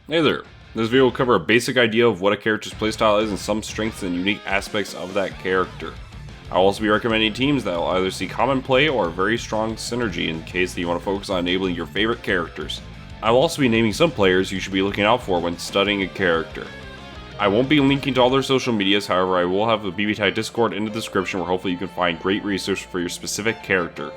Hey there, this video will cover a basic idea of what a character's playstyle is and some strengths and unique aspects of that character. I'll also be recommending teams that will either see common play or very strong synergy in case that you want to focus on enabling your favorite characters. I will also be naming some players you should be looking out for when studying a character. I won't be linking to all their social medias, however I will have the BBTAG Discord in the description where hopefully you can find great research for your specific character.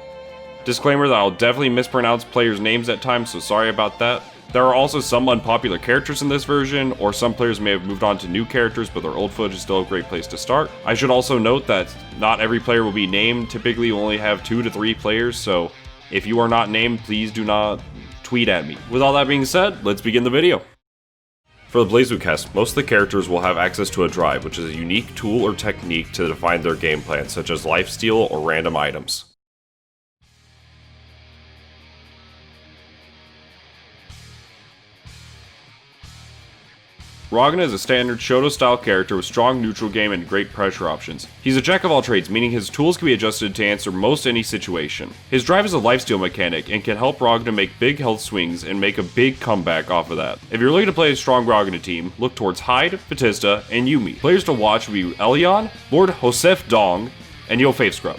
Disclaimer that I'll definitely mispronounce players' names at times, so sorry about that. There are also some unpopular characters in this version, or some players may have moved on to new characters, but their old footage is still a great place to start. I should also note that not every player will be named. Typically you only have 2 to 3 players, so if you are not named, please do not tweet at me. With all that being said, let's begin the video. For the Blazblue cast, most of the characters will have access to a drive, which is a unique tool or technique to define their game plan, such as lifesteal or random items. Ragna is a standard Shoto-style character with strong neutral game and great pressure options. He's a jack of all trades, meaning his tools can be adjusted to answer most any situation. His drive is a lifesteal mechanic and can help Ragna make big health swings and make a big comeback off of that. If you're looking to play a strong Ragna team, look towards Hyde, Batista, and Yumi. Players to watch would be Elion, Lord Joseph Dong, and Yo Faith Scrub.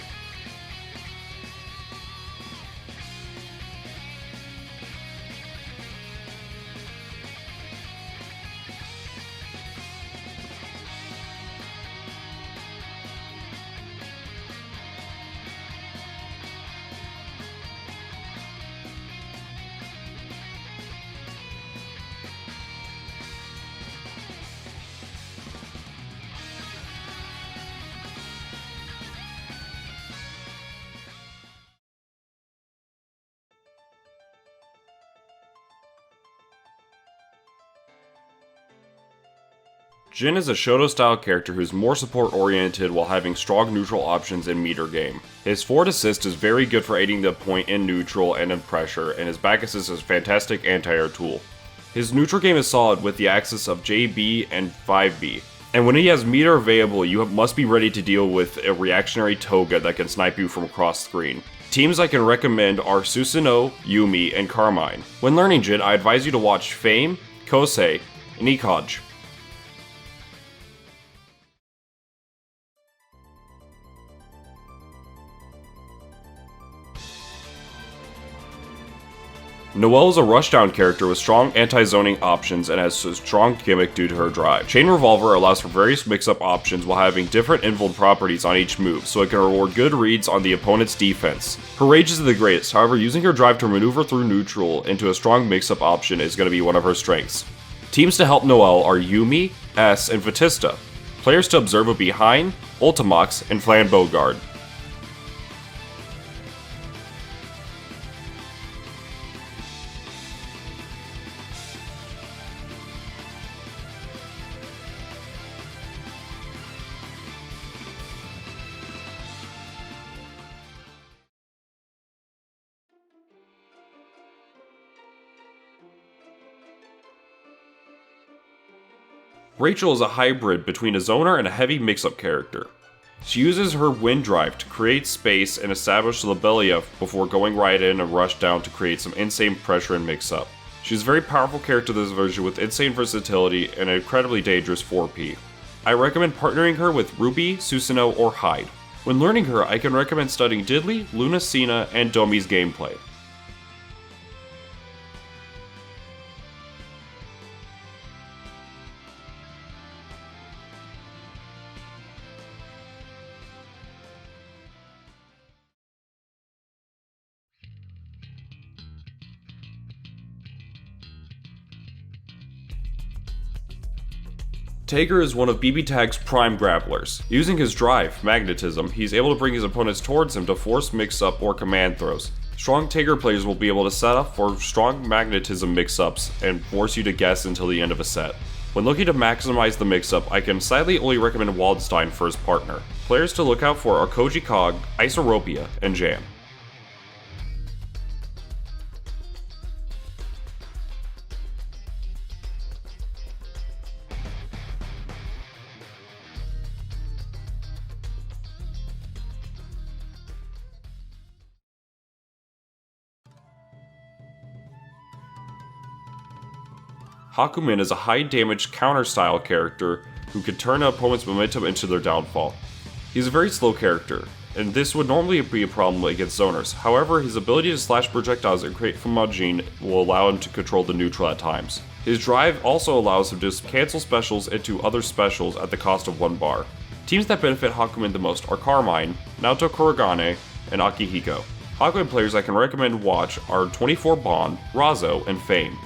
Jin is a Shoto-style character who's more support-oriented while having strong neutral options in meter game. His forward assist is very good for aiding the point in neutral and in pressure, and his back assist is a fantastic anti-air tool. His neutral game is solid with the axis of JB and 5B, and when he has meter available, you must be ready to deal with a reactionary Toga that can snipe you from across screen. Teams I can recommend are Susanoo, Yumi, and Carmine. When learning Jin, I advise you to watch Fame, Kosei, and Ikoj. Noel is a rushdown character with strong anti-zoning options and has a strong gimmick due to her drive. Chain Revolver allows for various mix-up options while having different invuln properties on each move, so it can reward good reads on the opponent's defense. Her rage is the greatest, however using her drive to maneuver through neutral into a strong mix-up option is going to be one of her strengths. Teams to help Noel are Yumi, S, and Batista. Players to observe would be Hyde, Ultimox, and Flambeau. Rachel is a hybrid between a zoner and a heavy mix-up character. She uses her wind drive to create space and establish Lobelia before going right in and rush down to create some insane pressure and mix-up. She's a very powerful character this version with insane versatility and an incredibly dangerous 4P. I recommend partnering her with Ruby, Susanoo, or Hyde. When learning her, I can recommend studying Diddley, Lunacina, and Domi's gameplay. Tager is one of BBTAG's prime grapplers. Using his drive, magnetism, he's able to bring his opponents towards him to force mix-up or command throws. Strong Tager players will be able to set up for strong magnetism mix-ups and force you to guess until the end of a set. When looking to maximize the mix-up, I can sadly only recommend Waldstein for his partner. Players to look out for are Koji Cog, Isoropia, and Jam. Hakumen is a high damage counter style character who can turn an opponent's momentum into their downfall. He's a very slow character, and this would normally be a problem against zoners. However, his ability to slash projectiles and create fumajin will allow him to control the neutral at times. His drive also allows him to cancel specials into other specials at the cost of 1 bar. Teams that benefit Hakumen the most are Carmine, Naoto Kurogane, and Akihiko. Hakumen players I can recommend watch are 24 Bond, Razo, and Fame.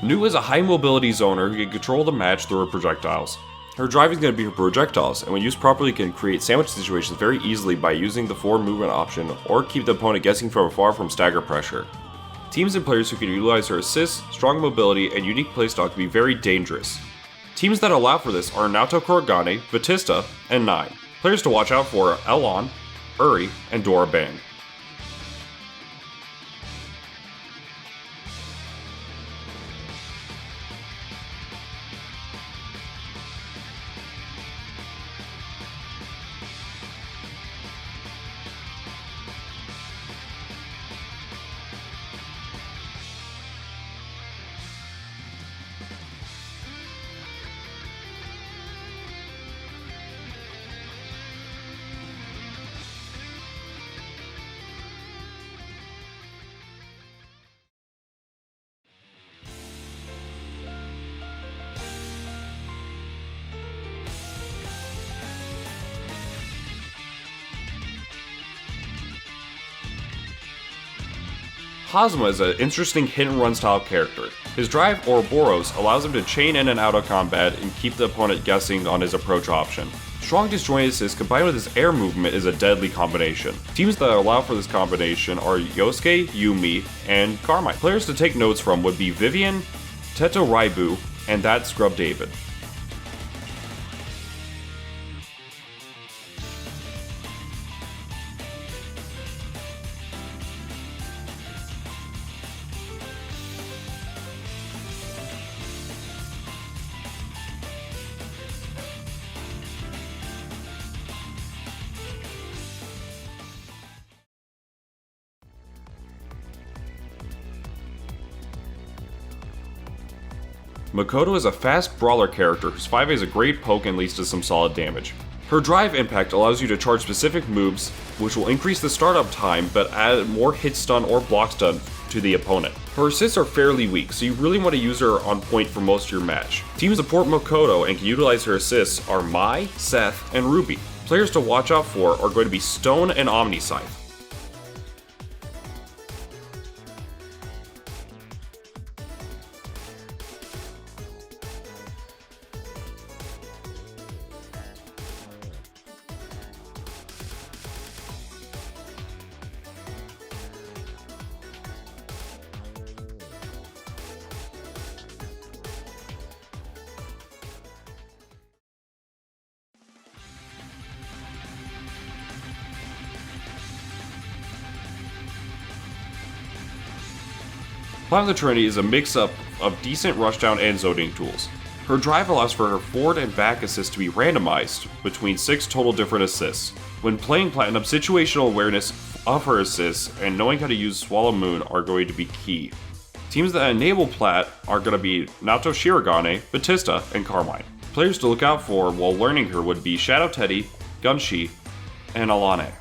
Nu is a high mobility zoner who can control the match through her projectiles. Her drive is going to be her projectiles, and when used properly can create sandwich situations very easily by using the forward movement option or keep the opponent guessing from afar from stagger pressure. Teams and players who can utilize her assists, strong mobility, and unique playstyle can be very dangerous. Teams that allow for this are Naoto Kurogane, Batista, and Nine. Players to watch out for are Elon, Uri, and Dora Bang. Hazama is an interesting hit-and-run style character. His drive, Ouroboros, allows him to chain in and out of combat and keep the opponent guessing on his approach option. Strong disjoint assist combined with his air movement is a deadly combination. Teams that allow for this combination are Yosuke, Yumi, and Carmine. Players to take notes from would be Vivian, Teto Raibu, and that Scrub David. Makoto is a fast brawler character whose 5A is a great poke and leads to some solid damage. Her drive impact allows you to charge specific moves, which will increase the startup time but add more hit stun or block stun to the opponent. Her assists are fairly weak, so you really want to use her on point for most of your match. Teams support Makoto and can utilize her assists are Mai, Seth, and Ruby. Players to watch out for are going to be Stone and Omni Scythe. Climb the Trinity is a mix-up of decent rushdown and zoning tools. Her drive allows for her forward and back assists to be randomized between 6 total different assists. When playing Platinum, situational awareness of her assists and knowing how to use Swallow Moon are going to be key. Teams that enable Plat are going to be Naoto Shirogane, Batista, and Carmine. Players to look out for while learning her would be Shadow Teddie, Gunshi, and Alane.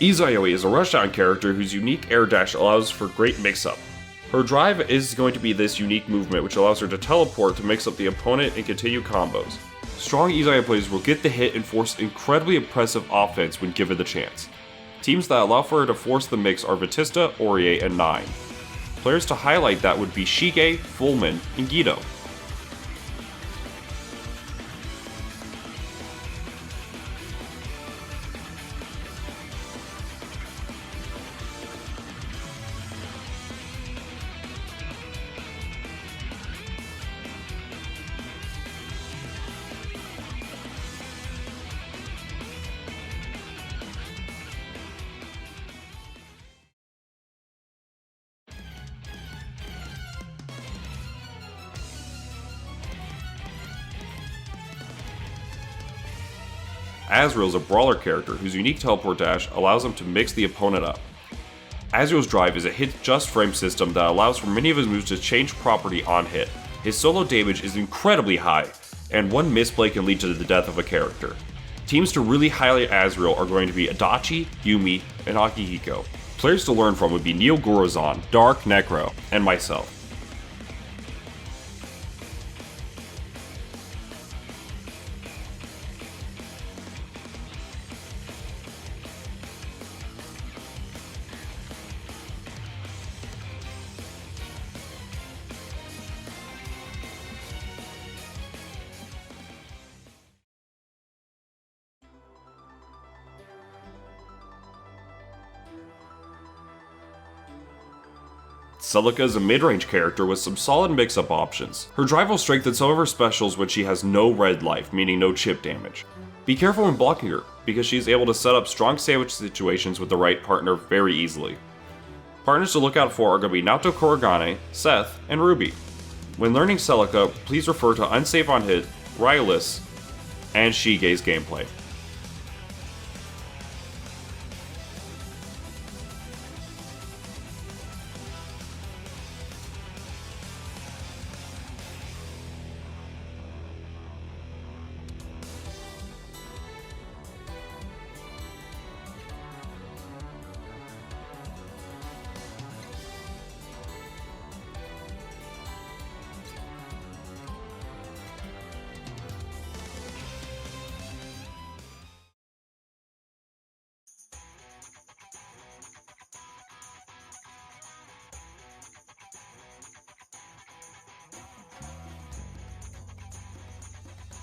Izayoi is a rushdown character whose unique air dash allows for great mix-up. Her drive is going to be this unique movement which allows her to teleport to mix up the opponent and continue combos. Strong Izayoi players will get the hit and force incredibly impressive offense when given the chance. Teams that allow for her to force the mix are Batista, Aurier, and Nine. Players to highlight that would be Shige, Fullman, and Guido. Azrael is a brawler character whose unique teleport dash allows him to mix the opponent up. Azrael's drive is a hit-just frame system that allows for many of his moves to change property on hit. His solo damage is incredibly high, and one misplay can lead to the death of a character. Teams to really highlight Azrael are going to be Adachi, Yumi, and Akihiko. Players to learn from would be Neil Gorozan, Dark Necro, and myself. Celica is a mid-range character with some solid mix-up options. Her drive will strengthen some of her specials when she has no red life, meaning no chip damage. Be careful when blocking her, because she is able to set up strong sandwich situations with the right partner very easily. Partners to look out for are going to be Naoto Kurogane, Seth, and Ruby. When learning Celica, please refer to Unsafe on Hit, Rylus, and Shige's gameplay.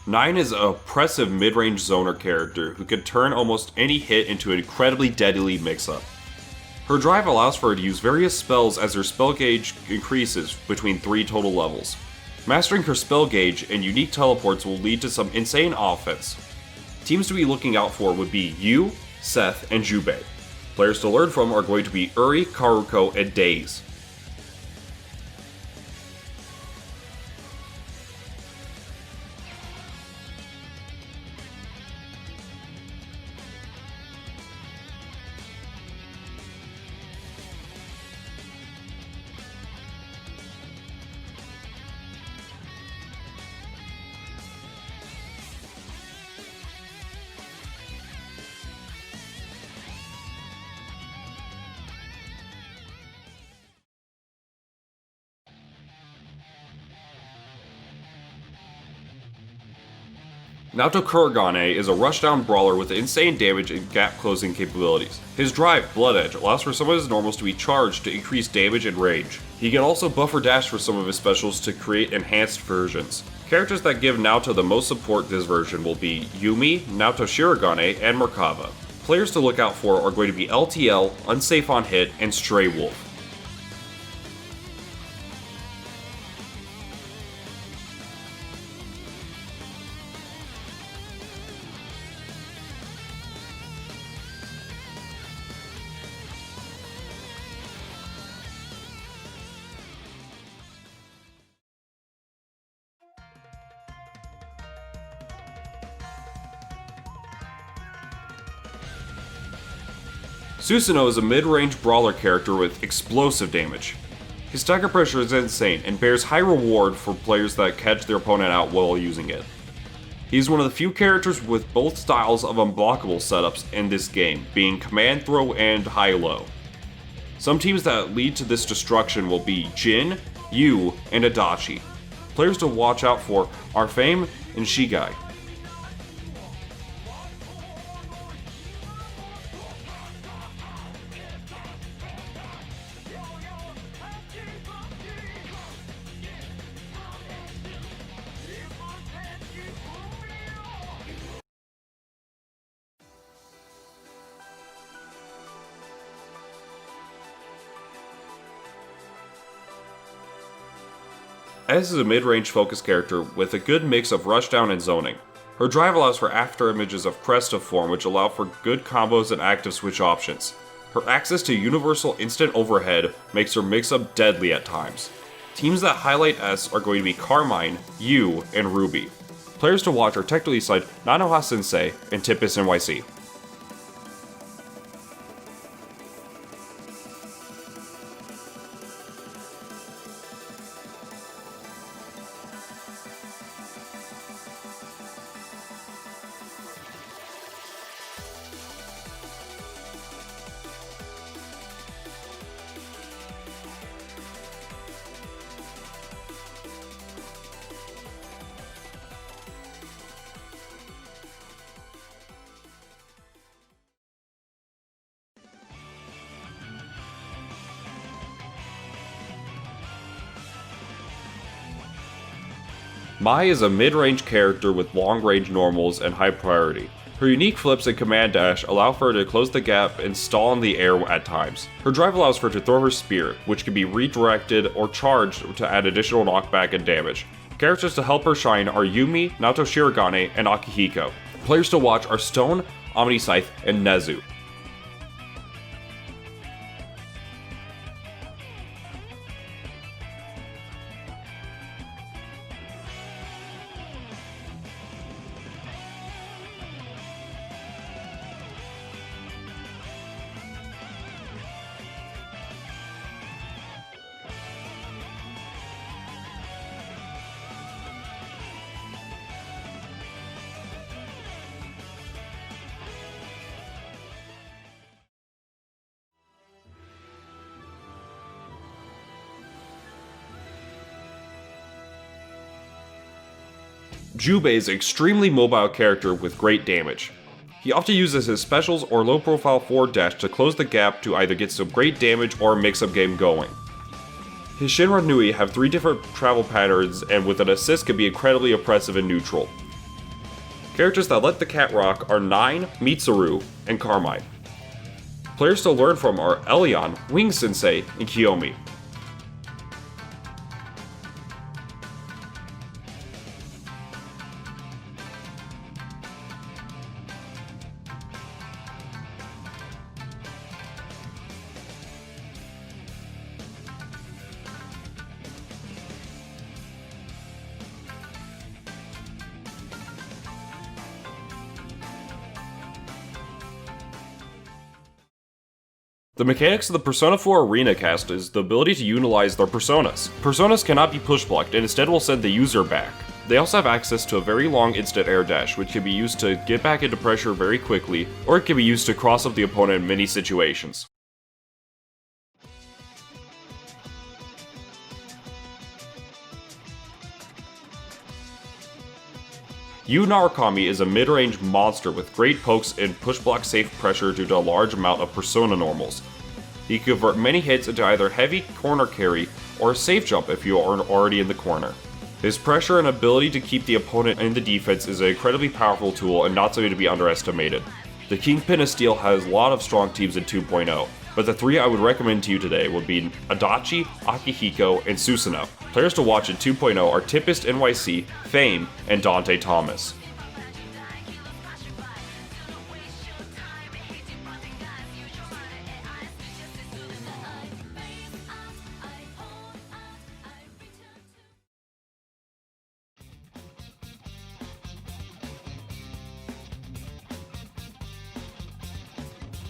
Nine is an oppressive mid-range zoner character who can turn almost any hit into an incredibly deadly mix-up. Her drive allows for her to use various spells as her spell gauge increases between 3 total levels. Mastering her spell gauge and unique teleports will lead to some insane offense. Teams to be looking out for would be Yu, Seth, and Jubei. Players to learn from are going to be Uri, Karuko, and Daze. Naoto Kurogane is a rushdown brawler with insane damage and gap closing capabilities. His drive, Bloodedge, allows for some of his normals to be charged to increase damage and range. He can also buffer dash for some of his specials to create enhanced versions. Characters that give Naoto the most support this version will be Yumi, Naoto Shirogane, and Merkava. Players to look out for are going to be LTL, Unsafe on Hit, and Stray Wolf. Susanoo is a mid-range brawler character with explosive damage. His stagger pressure is insane and bears high reward for players that catch their opponent out while using it. He is one of the few characters with both styles of unblockable setups in this game, being command throw and high-low. Some teams that lead to this destruction will be Jin, Yu, and Adachi. Players to watch out for are Fame and Shigai. Ez is a mid-range focus character with a good mix of rushdown and zoning. Her drive allows for after images of Crest of Form which allow for good combos and active switch options. Her access to universal instant overhead makes her mix-up deadly at times. Teams that highlight S are going to be Carmine, Yu, and Ruby. Players to watch are technically side Nanoha Sensei and Tippus NYC. Mai is a mid-range character with long-range normals and high priority. Her unique flips and command dash allow for her to close the gap and stall in the air at times. Her drive allows for her to throw her spear, which can be redirected or charged to add additional knockback and damage. Characters to help her shine are Yumi, Naoto Shirogane, and Akihiko. Players to watch are Stone, Omni Scythe, and Nezu. Jubei is an extremely mobile character with great damage. He often uses his specials or low profile forward dash to close the gap to either get some great damage or a mix-up game going. His Shinra Nui have 3 different travel patterns and with an assist can be incredibly oppressive and neutral. Characters that let the cat rock are Nine, Mitsuru, and Carmine. Players to learn from are Elion, Wing Sensei, and Kiyomi. The mechanics of the Persona 4 Arena cast is the ability to utilize their personas. Personas cannot be push blocked and instead will send the user back. They also have access to a very long instant air dash, which can be used to get back into pressure very quickly, or it can be used to cross up the opponent in many situations. Yu Narukami is a mid-range monster with great pokes and push-block safe pressure due to a large amount of persona normals. He can convert many hits into either heavy corner carry or a safe jump if you are already in the corner. His pressure and ability to keep the opponent in the defense is an incredibly powerful tool and not something to be underestimated. The Kingpin of Steel has a lot of strong teams in 2.0, but the 3 I would recommend to you today would be Adachi, Akihiko, and Susanoo. Players to watch in 2.0 are Tippus NYC, Fame, and Dante Thomas.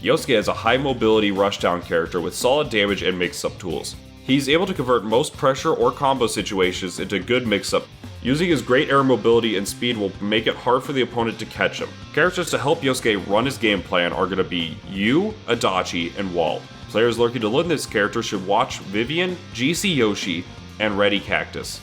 Yosuke is a high mobility rushdown character with solid damage and mix-up tools. He's able to convert most pressure or combo situations into good mix-up. Using his great air mobility and speed will make it hard for the opponent to catch him. Characters to help Yosuke run his game plan are going to be Yu, Adachi, and Wald. Players looking to learn this character should watch Vivian, GC Yoshi, and Ready Cactus.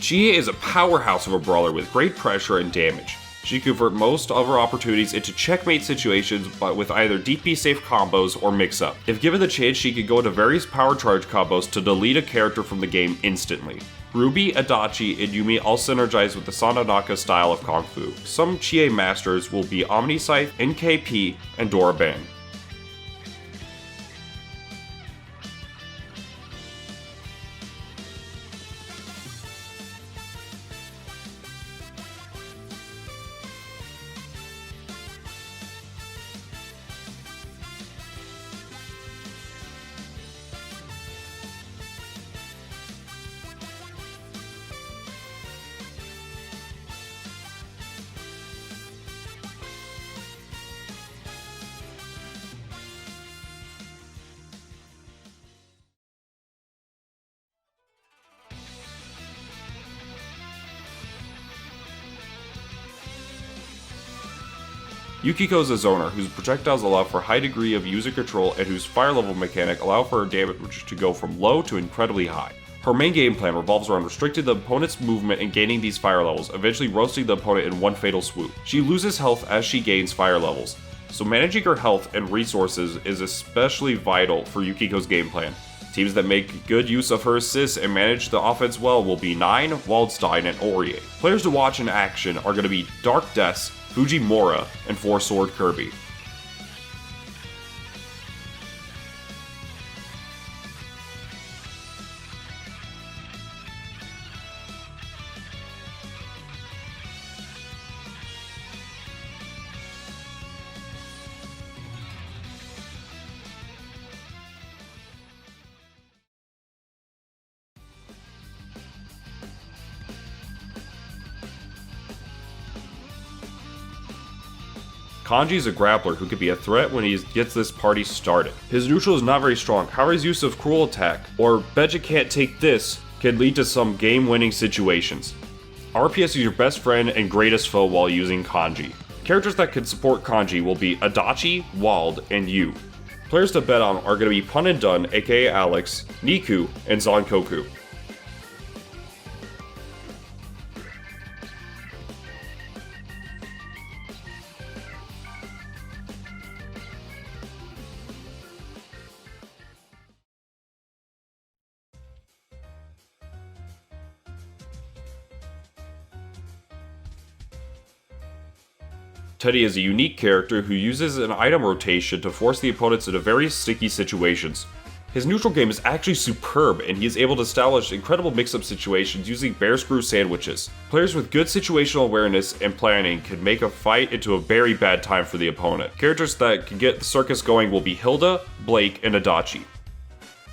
Chie is a powerhouse of a brawler with great pressure and damage. She can convert most of her opportunities into checkmate situations but with either DP safe combos or mix-up. If given the chance, she can go into various power charge combos to delete a character from the game instantly. Ruby, Adachi, and Yumi all synergize with the Satonaka style of Kung Fu. Some Chie masters will be Omniscythe, NKP, and Doraban. Yukiko is a zoner whose projectiles allow for a high degree of user control and whose fire level mechanic allow for her damage to go from low to incredibly high. Her main game plan revolves around restricting the opponent's movement and gaining these fire levels, eventually roasting the opponent in one fatal swoop. She loses health as she gains fire levels, so managing her health and resources is especially vital for Yukiko's game plan. Teams that make good use of her assists and manage the offense well will be Nine, Waldstein, and Orie. Players to watch in action are going to be Dark Deaths, Fujimura, and Four Sword Kirby. Kanji is a grappler who can be a threat when he gets this party started. His neutral is not very strong, however his use of cruel attack, or betcha can't take this, can lead to some game-winning situations. RPS is your best friend and greatest foe while using Kanji. Characters that can support Kanji will be Adachi, Wald, and Yu. Players to bet on are going to be Pun and Dun, aka Alex, Niku, and Zankoku. Teddie is a unique character who uses an item rotation to force the opponents into very sticky situations. His neutral game is actually superb, and he is able to establish incredible mix-up situations using bear screw sandwiches. Players with good situational awareness and planning can make a fight into a very bad time for the opponent. Characters that can get the circus going will be Hilda, Blake, and Adachi.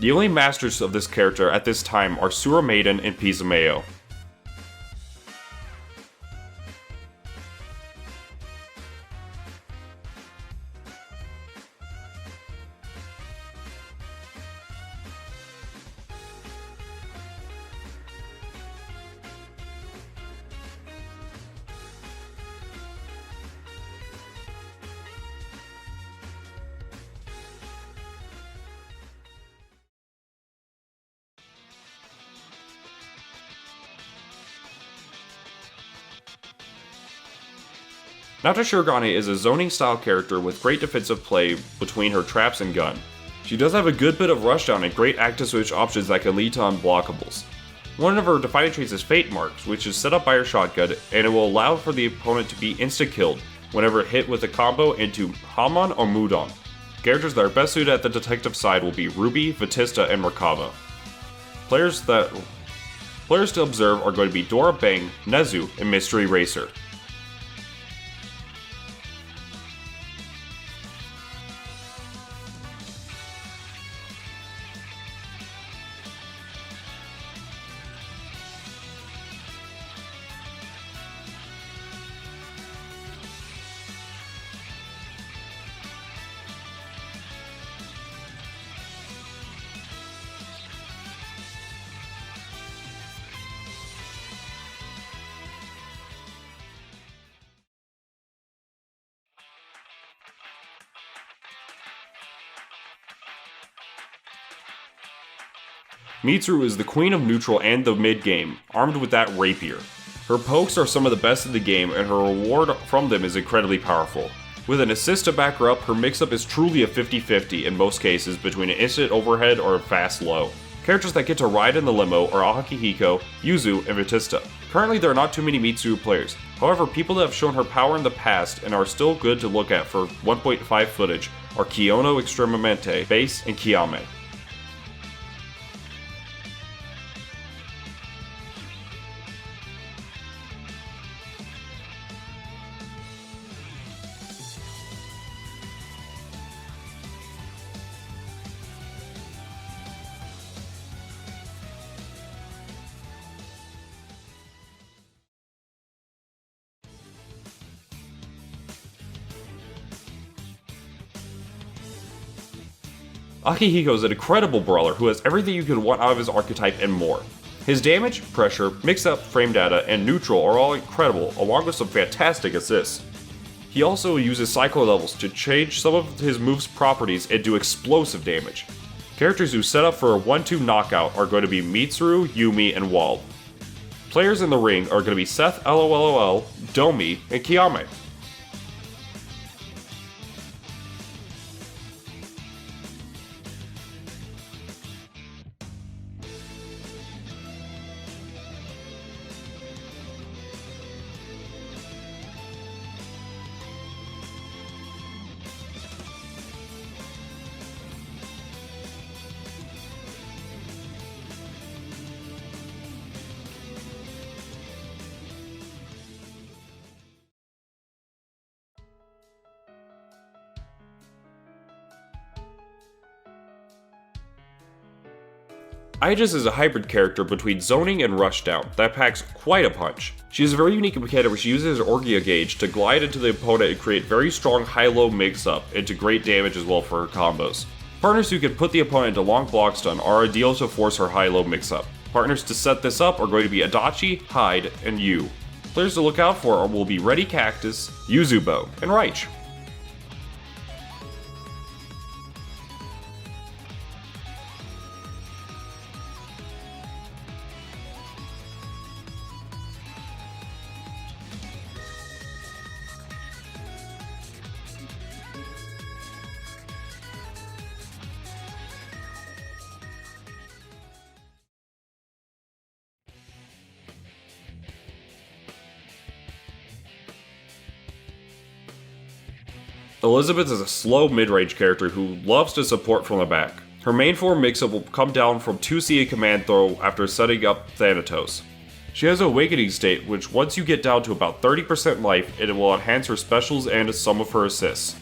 The only masters of this character at this time are Sura Maiden and Pizameo. Naoto Shirogane is a zoning style character with great defensive play between her traps and gun. She does have a good bit of rushdown and great active switch options that can lead to unblockables. One of her defining traits is Fate Marks, which is set up by her shotgun, and it will allow for the opponent to be insta-killed whenever hit with a combo into Hamon or Mudon. Characters that are best suited at the detective side will be Ruby, Vatista, and Merkaba. Players to observe are going to be Dora Bang, Nezu, and Mystery Racer. Mitsuru is the queen of neutral and the mid-game, armed with that rapier. Her pokes are some of the best in the game, and her reward from them is incredibly powerful. With an assist to back her up, her mix-up is truly a 50-50 in most cases between an instant overhead or a fast low. Characters that get to ride in the limo are Akihiko, Yuzu, and Vatista. Currently there are not too many Mitsuru players, however people that have shown her power in the past and are still good to look at for 1.5 footage are Kiyono Extremamente, Base, and Kiyame. Akihiko is an incredible brawler who has everything you could want out of his archetype and more. His damage, pressure, mix-up, frame data, and neutral are all incredible, along with some fantastic assists. He also uses cycle levels to change some of his move's properties and do explosive damage. Characters who set up for a 1-2 knockout are going to be Mitsuru, Yumi, and Wald. Players in the ring are going to be Seth LOLOL, Domi, and Kiyame. Aegis is a hybrid character between zoning and rushdown that packs quite a punch. She has a very unique mechanic where she uses her Orgia gauge to glide into the opponent and create very strong high-low mix-up into great damage as well for her combos. Partners who can put the opponent into long block stun are ideal to force her high-low mix-up. Partners to set this up are going to be Adachi, Hyde, and Yu. Players to look out for will be Ready Cactus, Yuzubo, and Reich. Elizabeth is a slow mid-range character who loves to support from the back. Her main form mix-up will come down from 2C command throw after setting up Thanatos. She has an awakening state which once you get down to about 30% life, it will enhance her specials and some of her assists.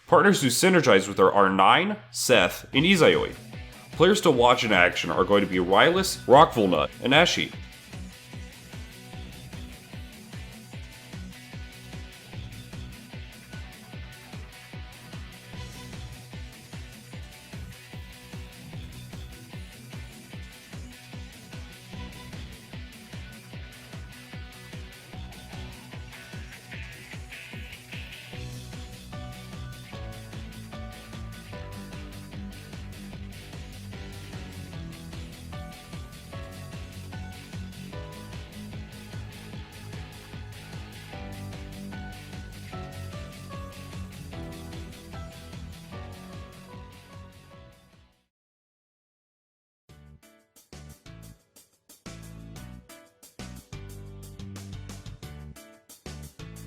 Partners who synergize with her are Nine, Seth, and Izayoi. Players to watch in action are going to be Rylus, Rockvulnut, and Eshi.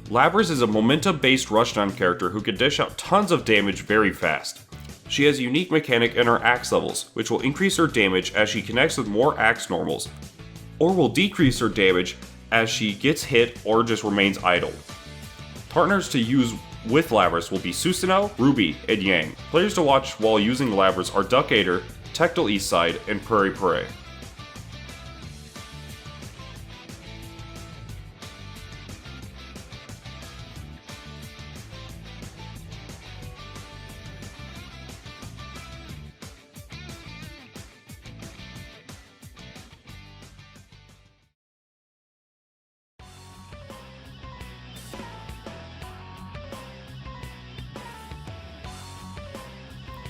Labrys is a momentum-based rushdown character who can dish out tons of damage very fast. She has a unique mechanic in her axe levels, which will increase her damage as she connects with more axe normals, or will decrease her damage as she gets hit or just remains idle. Partners to use with Labrys will be Susanoo, Ruby, and Yang. Players to watch while using Labrys are Duck Aider, Tectal Eastside, and Prairie Prey.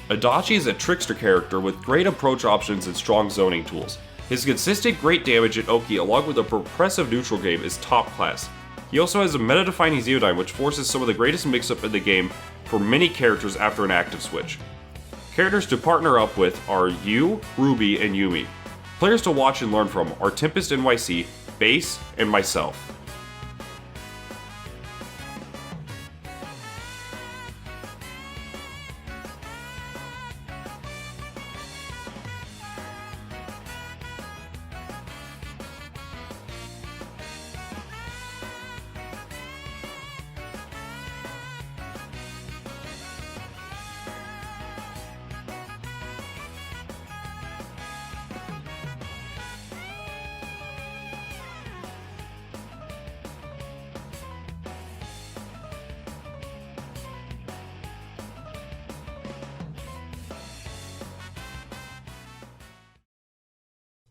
Adachi is a trickster character with great approach options and strong zoning tools. His consistent great damage at Oki along with a progressive neutral game is top class. He also has a meta-defining Zeodyne which forces some of the greatest mix-up in the game for many characters after an active switch. Characters to partner up with are Yu, Ruby, and Yumi. Players to watch and learn from are Tempest NYC, Base, and myself.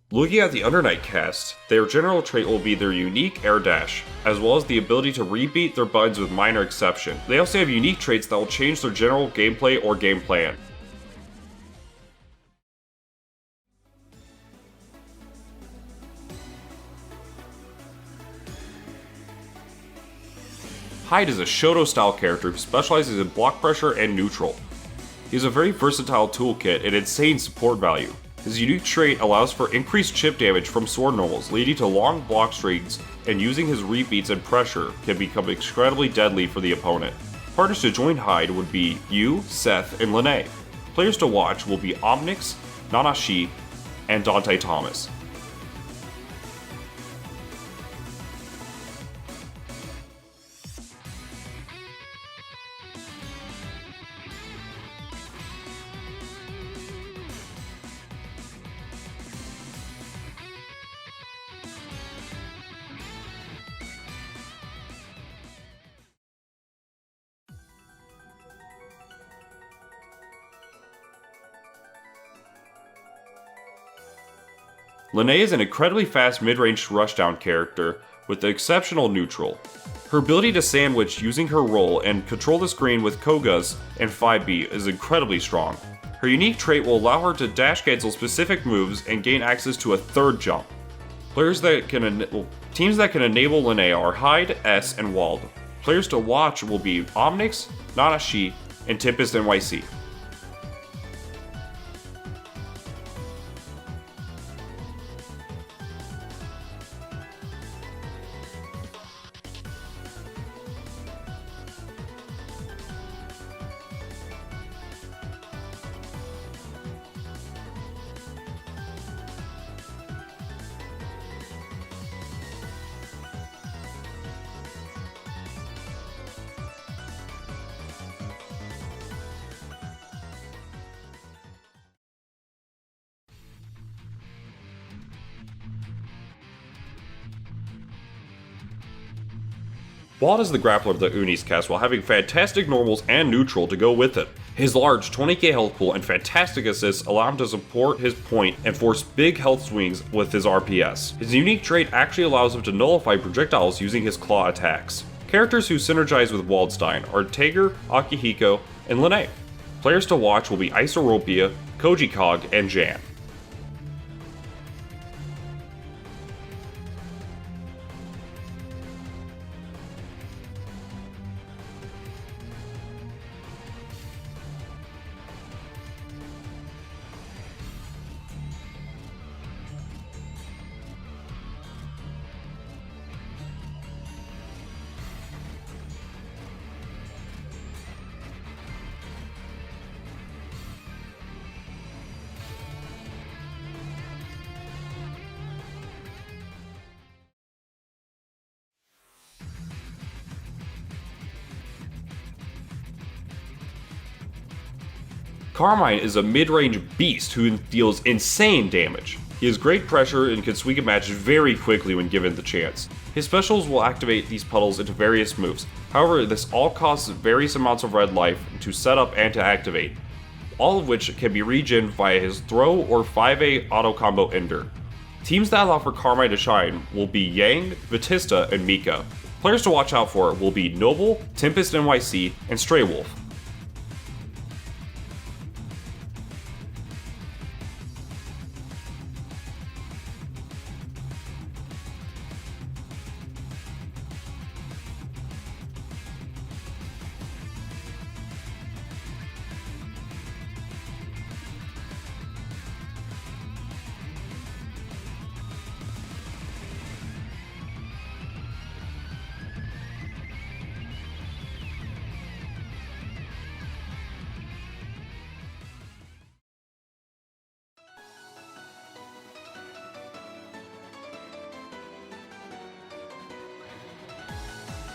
Looking at the Undernight cast, their general trait will be their unique air dash, as well as the ability to rebeat their buttons with minor exception. They also have unique traits that will change their general gameplay or game plan. Hyde is a Shoto-style character who specializes in block pressure and neutral. He has a very versatile toolkit and insane support value. His unique trait allows for increased chip damage from sword normals, leading to long block strings, and using his rebeats and pressure can become incredibly deadly for the opponent. Partners to join Hyde would be Yu, Seth, and Linne. Players to watch will be Omnix, Nanashi, and Dante Thomas. Linne is an incredibly fast mid-range rushdown character with the exceptional neutral. Her ability to sandwich using her roll and control the screen with Kogas and 5B is incredibly strong. Her unique trait will allow her to dash cancel specific moves and gain access to a third jump. Teams that can enable Linne are Hyde, S, and Wald. Players to watch will be Omnix, Nanashi, and Tempest NYC. Wald is the grappler of the Unis cast while having fantastic normals and neutral to go with it. His large 20k health pool and fantastic assists allow him to support his point and force big health swings with his RPS. His unique trait actually allows him to nullify projectiles using his claw attacks. Characters who synergize with Waldstein are Tager, Akihiko, and Linne. Players to watch will be Isoropia, Koji Cog, and Jan. Carmine is a mid-range beast who deals insane damage. He has great pressure and can swing a match very quickly when given the chance. His specials will activate these puddles into various moves, however this all costs various amounts of red life to set up and to activate, all of which can be regen via his throw or 5A auto combo ender. Teams that allow for Carmine to shine will be Yang, Batista, and Mika. Players to watch out for will be Noble, Tempest NYC, and Stray Wolf.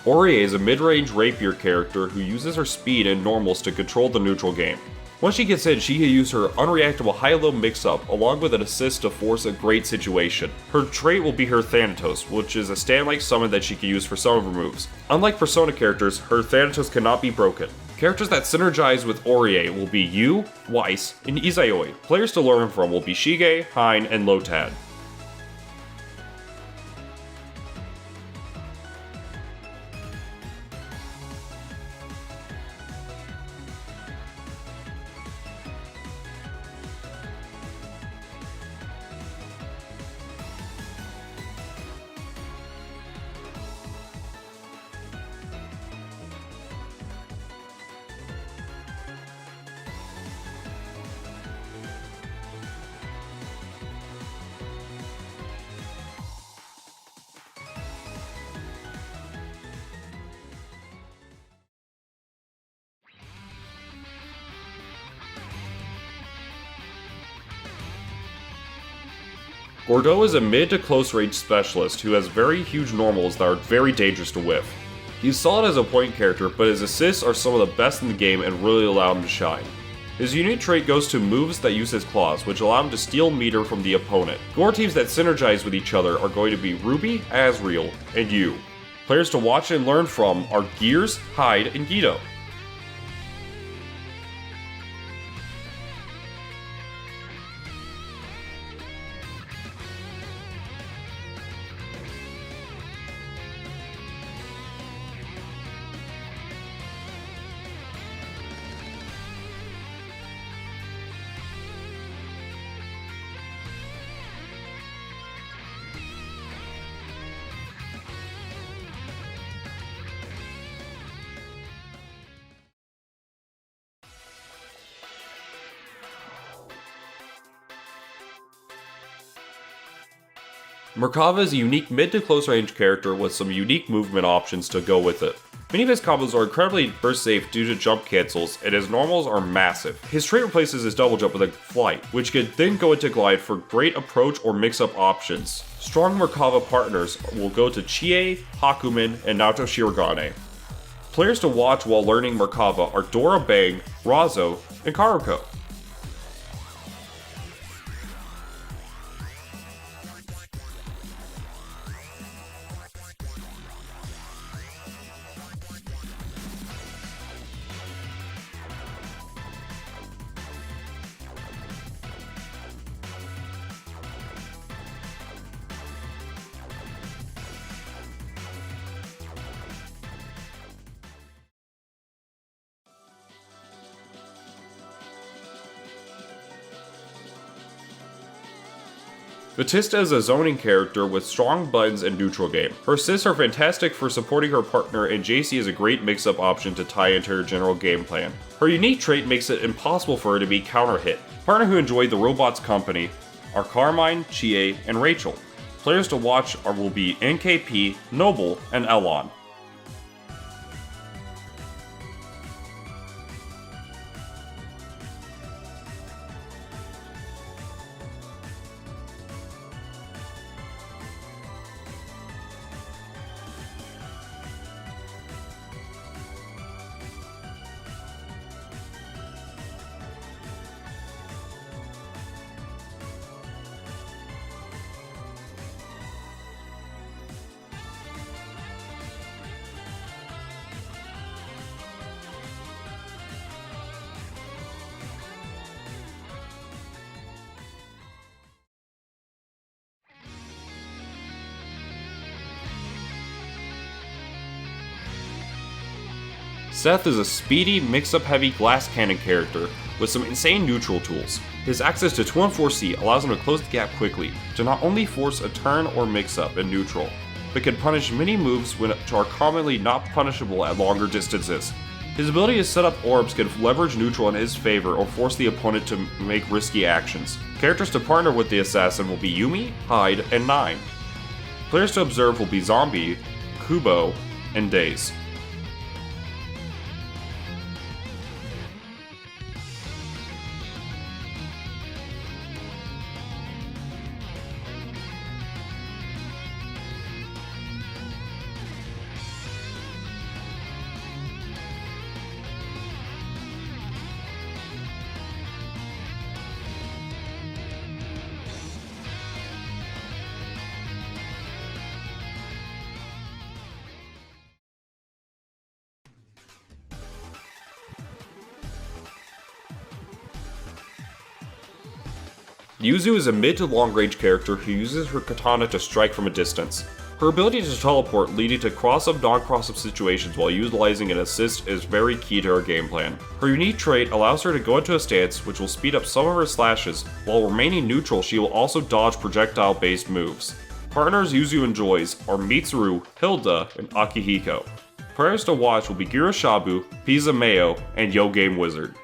Orie is a mid-range rapier character who uses her speed and normals to control the neutral game. Once she gets in, she can use her unreactable high-low mix-up along with an assist to force a great situation. Her trait will be her Thanatos, which is a stand-like summon that she can use for some of her moves. Unlike Persona characters, her Thanatos cannot be broken. Characters that synergize with Orie will be Yu, Weiss, and Izayoi. Players to learn from will be Shige, Hyde, and Lotad. Gordeau is a mid to close range specialist who has very huge normals that are very dangerous to whiff. He's solid as a point character, but his assists are some of the best in the game and really allow him to shine. His unique trait goes to moves that use his claws, which allow him to steal meter from the opponent. Gore teams that synergize with each other are going to be Ruby, Azrael, and Yu. Players to watch and learn from are Gears, Hyde, and Guido. Merkava is a unique mid to close range character with some unique movement options to go with it. Many of his combos are incredibly burst safe due to jump cancels, and his normals are massive. His trait replaces his double jump with a flight, which can then go into glide for great approach or mix-up options. Strong Merkava partners will go to Chie, Hakumen, and Naoto Shirogane. Players to watch while learning Merkava are Dora Bang, Razo, and Karuko. Batista is a zoning character with strong buttons and neutral game. Her assists are fantastic for supporting her partner, and JC is a great mix-up option to tie into her general game plan. Her unique trait makes it impossible for her to be counter-hit. Partner who enjoy the robot's company are Carmine, Chie, and Rachel. Players to watch will be NKP, Noble, and Elon. Seth is a speedy, mix-up heavy glass cannon character with some insane neutral tools. His access to 2 and 4C allows him to close the gap quickly, to not only force a turn or mix-up in neutral, but can punish many moves which are commonly not punishable at longer distances. His ability to set up orbs can leverage neutral in his favor or force the opponent to make risky actions. Characters to partner with the assassin will be Yumi, Hyde, and Nine. Players to observe will be Zombie, Kubo, and Days. Yuzu is a mid to long range character who uses her katana to strike from a distance. Her ability to teleport leading to cross-up non-cross-up situations while utilizing an assist is very key to her game plan. Her unique trait allows her to go into a stance which will speed up some of her slashes, while remaining neutral she will also dodge projectile based moves. Partners Yuzu enjoys are Mitsuru, Hilda, and Akihiko. Players to watch will be Giroshabu, Pizza Mayo, and Yo Game Wizard.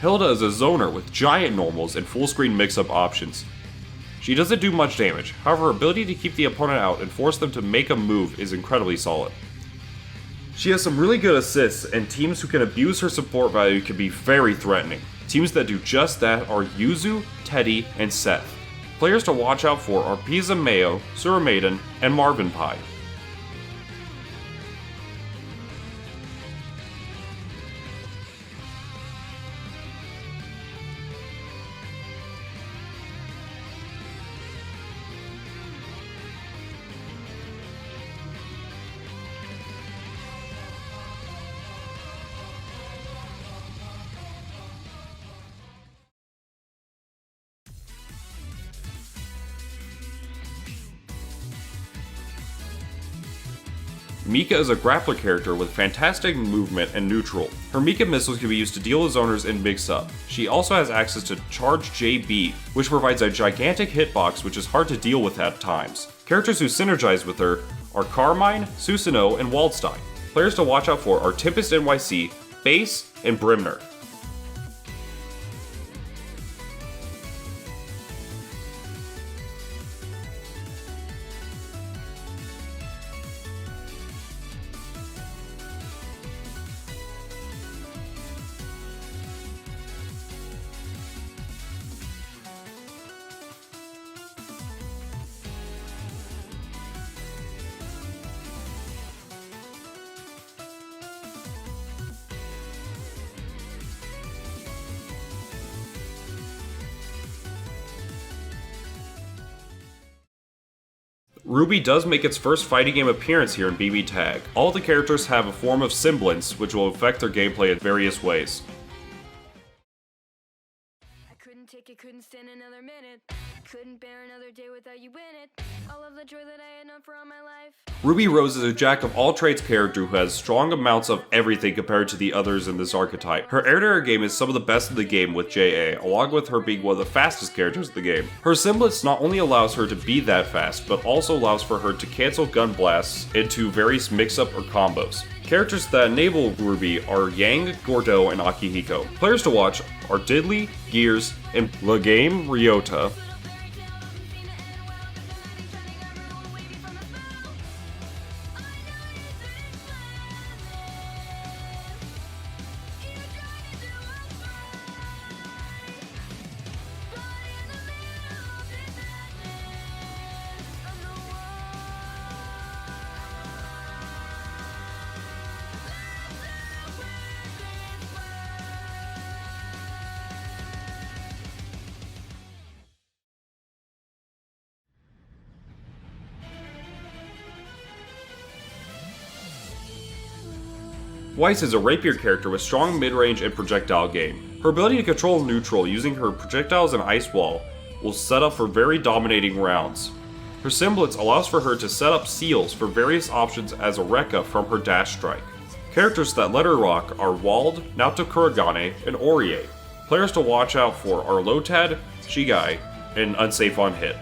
Hilda is a zoner with giant normals and full screen mix-up options. She doesn't do much damage, however her ability to keep the opponent out and force them to make a move is incredibly solid. She has some really good assists, and teams who can abuse her support value can be very threatening. Teams that do just that are Yuzu, Teddie, and Seth. Players to watch out for are Pizza Mayo, Sura Maiden, and Marvin Pie. Mika is a grappler character with fantastic movement and neutral. Her Mika missiles can be used to deal with zoners in mix-up. She also has access to Charge JB, which provides a gigantic hitbox which is hard to deal with at times. Characters who synergize with her are Carmine, Susanoo, and Waldstein. Players to watch out for are Tempest NYC, Base, and Brimner. Ruby does make its first fighting game appearance here in BBTAG. All the characters have a form of semblance, which will affect their gameplay in various ways. Couldn't stand another minute. Couldn't bear another day without you in it. All of the joy that I had known for all my life. Ruby Rose is a jack of all trades character who has strong amounts of everything compared to the others in this archetype. Her air-to-air game is some of the best in the game with JA, along with her being one of the fastest characters in the game. Her semblance not only allows her to be that fast, but also allows for her to cancel gun blasts into various mix-up or combos. Characters that enable Ruby are Yang, Gordeau, and Akihiko. Players to watch are Diddley, Gears, and Legame Ryota. Weiss is a rapier character with strong mid-range and projectile game. Her ability to control neutral using her projectiles and ice wall will set up for very dominating rounds. Her semblance allows for her to set up seals for various options as a Rekka from her dash strike. Characters that let her rock are Wald, Naoto Kurogane, and Orie. Players to watch out for are Lotad, Shigai, and Unsafe on Hit.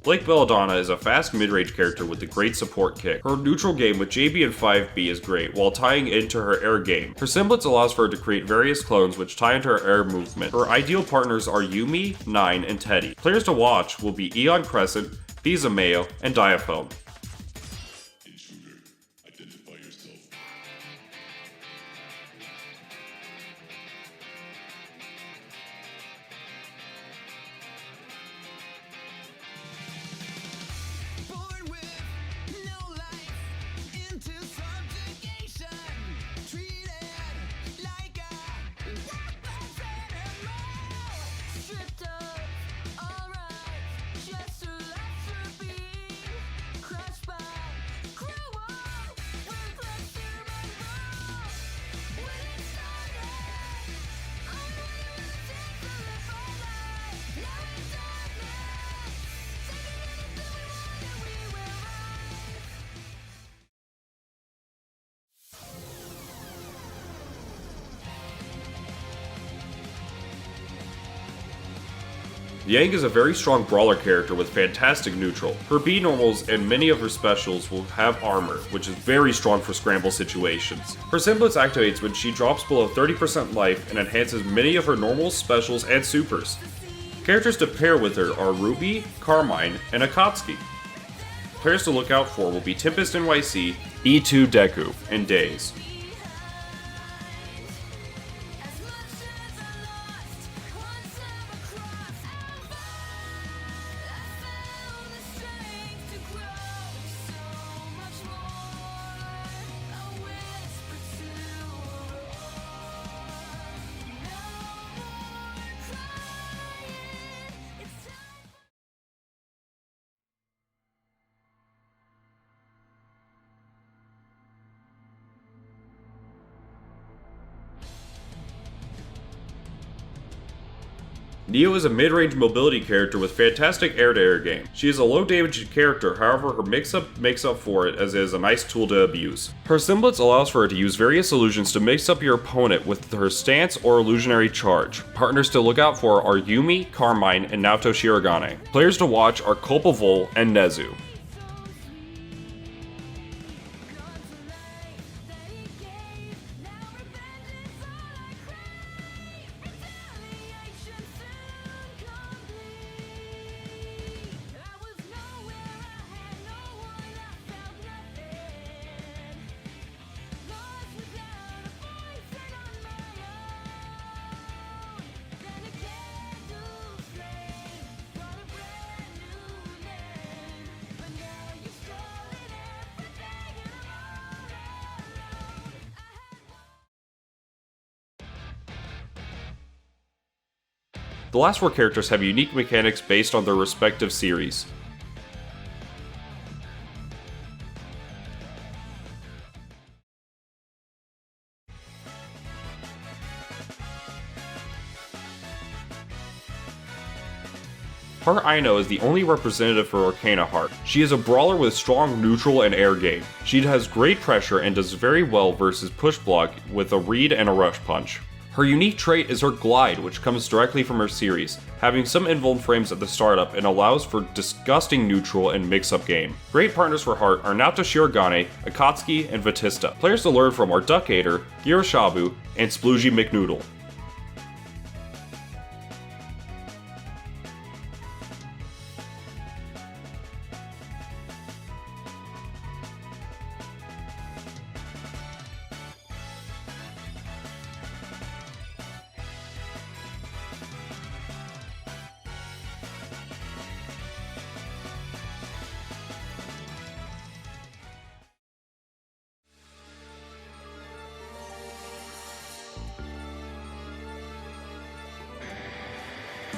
Blake Belladonna is a fast mid-range character with a great support kick. Her neutral game with JB and 5B is great, while tying into her air game. Her semblance allows for her to create various clones which tie into her air movement. Her ideal partners are Yumi, Nine, and Teddie. Players to watch will be Eon Crescent, Visa Mayo, and Diaphone. Yang is a very strong brawler character with fantastic neutral. Her B normals and many of her specials will have armor, which is very strong for scramble situations. Her semblance activates when she drops below 30% life and enhances many of her normals, specials, and supers. Characters to pair with her are Ruby, Carmine, and Akatsuki. Players to look out for will be Tempest NYC, E2 Deku, and Days. Neo is a mid-range mobility character with fantastic air-to-air game. She is a low-damage character, however her mix-up makes up for it as it is a nice tool to abuse. Her semblance allows for her to use various illusions to mix up your opponent with her stance or illusionary charge. Partners to look out for are Yumi, Carmine, and Naoto Shirogane. Players to watch are Culpavol and Nezu. The last four characters have unique mechanics based on their respective series. Heart Aino is the only representative for Arcana Heart. She is a brawler with strong neutral and air game. She has great pressure and does very well versus push block with a read and a rush punch. Her unique trait is her glide, which comes directly from her series, having some invuln frames at the startup and allows for disgusting neutral and mix-up game. Great partners for Heart are Naoto Shirogane, Akatsuki, and Vatista. Players to learn from are Duckator, Giroshabu, and Sploogie McNoodle.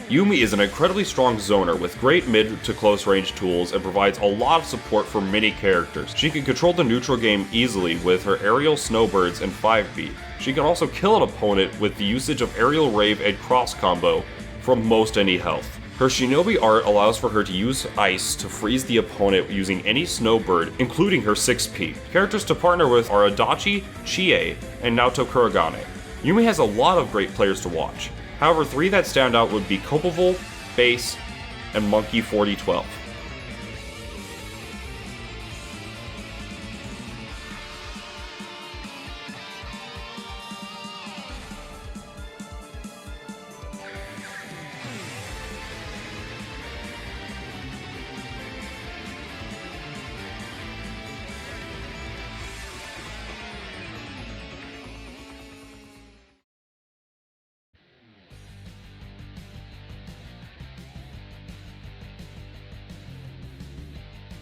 Yumi is an incredibly strong zoner with great mid to close range tools and provides a lot of support for many characters. She can control the neutral game easily with her aerial snowbirds and 5-beat. She can also kill an opponent with the usage of aerial rave and cross combo from most any health. Her shinobi art allows for her to use ice to freeze the opponent using any snowbird, including her 6P. Characters to partner with are Adachi, Chie, and Naoto Kurogane. Yumi has a lot of great players to watch. However, 3 that stand out would be Copeville, Base, and Monkey 4012.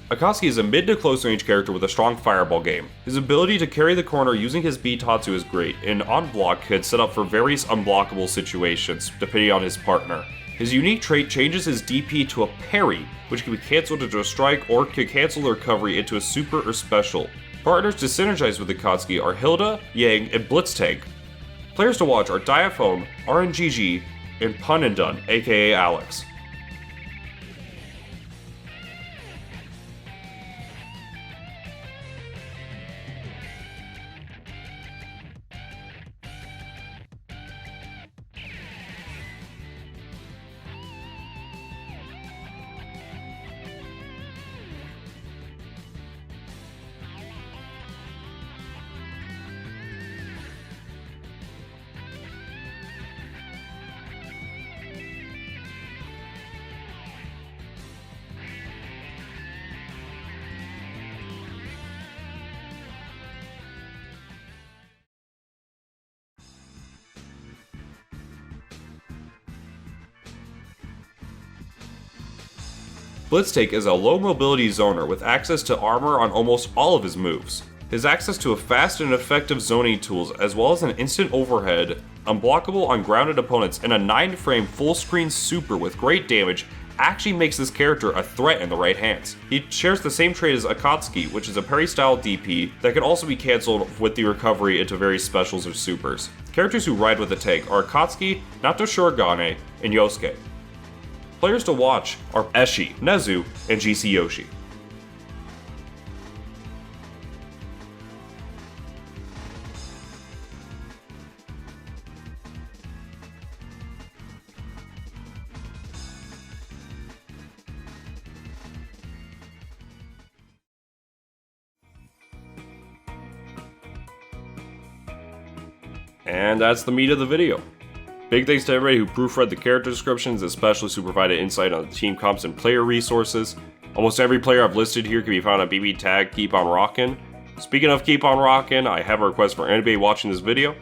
Akatsuki is a mid to close range character with a strong fireball game. His ability to carry the corner using his B-Tatsu is great, and on block can set up for various unblockable situations, depending on his partner. His unique trait changes his DP to a parry, which can be cancelled into a strike or can cancel the recovery into a super or special. Partners to synergize with Akatsuki are Hilda, Yang, and Blitztank. Players to watch are Diaphone, RNGG, and Pun and Dun, aka Alex. Blitztank is a low mobility zoner with access to armor on almost all of his moves. His access to a fast and effective zoning tools as well as an instant overhead, unblockable on grounded opponents, and a 9-frame full screen super with great damage actually makes this character a threat in the right hands. He shares the same trait as Akatsuki, which is a parry style DP that can also be cancelled with the recovery into various specials or supers. Characters who ride with the tank are Akatsuki, Naoto Shirogane, and Yosuke. Players to watch are Eshi, Nezu, and GC Yoshi. And that's the meat of the video. Big thanks to everybody who proofread the character descriptions, especially who provided insight on the team comps and player resources. Almost every player I've listed here can be found on BBTAG Keep On Rockin'. Speaking of Keep On Rockin', I have a request for anybody watching this video.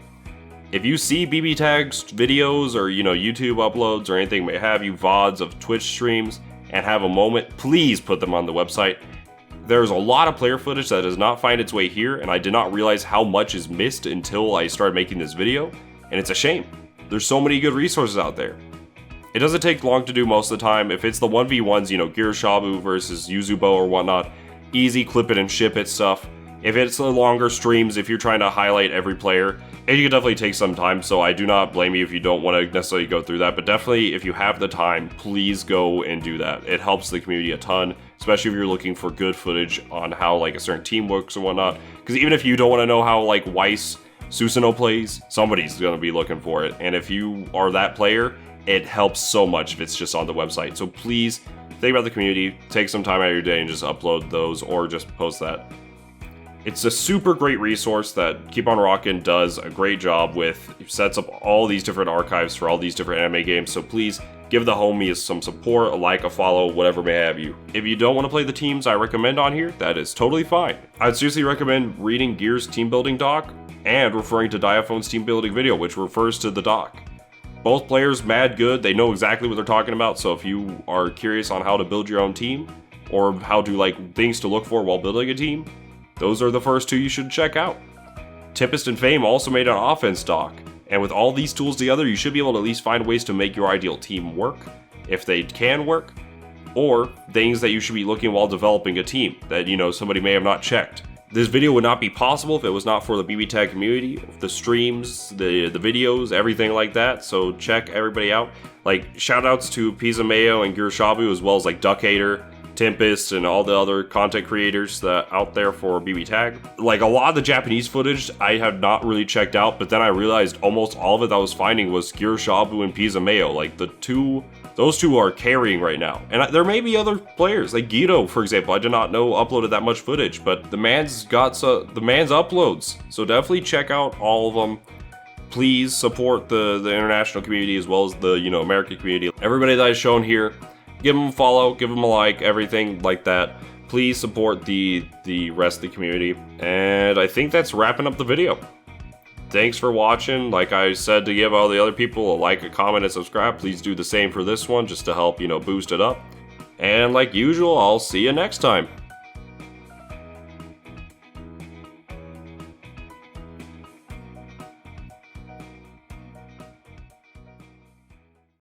If you see BBTAG's videos or YouTube uploads or anything may have you, VODs of Twitch streams, and have a moment, please put them on the website. There's a lot of player footage that does not find its way here, and I did not realize how much is missed until I started making this video, and it's a shame. There's so many good resources out there. It doesn't take long to do most of the time. If it's the 1v1s, Girashabu versus Yuzubo or whatnot, easy clip it and ship it stuff. If it's the longer streams, if you're trying to highlight every player, it can definitely take some time, so I do not blame you if you don't want to necessarily go through that, but definitely if you have the time, please go and do that. It helps the community a ton, especially if you're looking for good footage on how a certain team works and whatnot, because even if you don't want to know how Weiss Susanoo plays, somebody's going to be looking for it, and if you are that player, it helps so much if it's just on the website. So please think about the community, take some time out of your day and just upload those or just post that. It's a super great resource that Keep On Rockin' does a great job with. It sets up all these different archives for all these different anime games, so please give the homies some support, a like, a follow, whatever may have you. If you don't want to play the teams I recommend on here, that is totally fine. I'd seriously recommend reading Gear's team building doc and referring to Diaphone's team building video, which refers to the doc. Both players mad good, they know exactly what they're talking about, so if you are curious on how to build your own team, or how to things to look for while building a team, those are the first two you should check out. Tempest and Fame also made an offense doc. And with all these tools together, you should be able to at least find ways to make your ideal team work, if they can work, or things that you should be looking while developing a team that, you know, somebody may have not checked. This video would not be possible if it was not for the BBTAG community, the streams, the videos, everything like that, so check everybody out. Like, shoutouts to Pisa Mayo and Girashabu, as well as like Duckhater, Tempest, and all the other content creators that out there for BBTAG. Like, a lot of the Japanese footage I had not really checked out, but then I realized almost all of it that I was finding was Girashabu and Pisa Mayo. Like, those two are carrying right now. And there may be other players, like Guido, for example. I did not know uploaded that much footage, but the man's uploads. So definitely check out all of them. Please support the international community as well as the, you know, American community. Everybody that I've shown here, give them a follow, give them a like, everything like that. Please support the rest of the community. And I think that's wrapping up the video. Thanks for watching. Like I said, to give all the other people a like, a comment, and subscribe, please do the same for this one just to help, you know, boost it up. And like usual, I'll see you next time.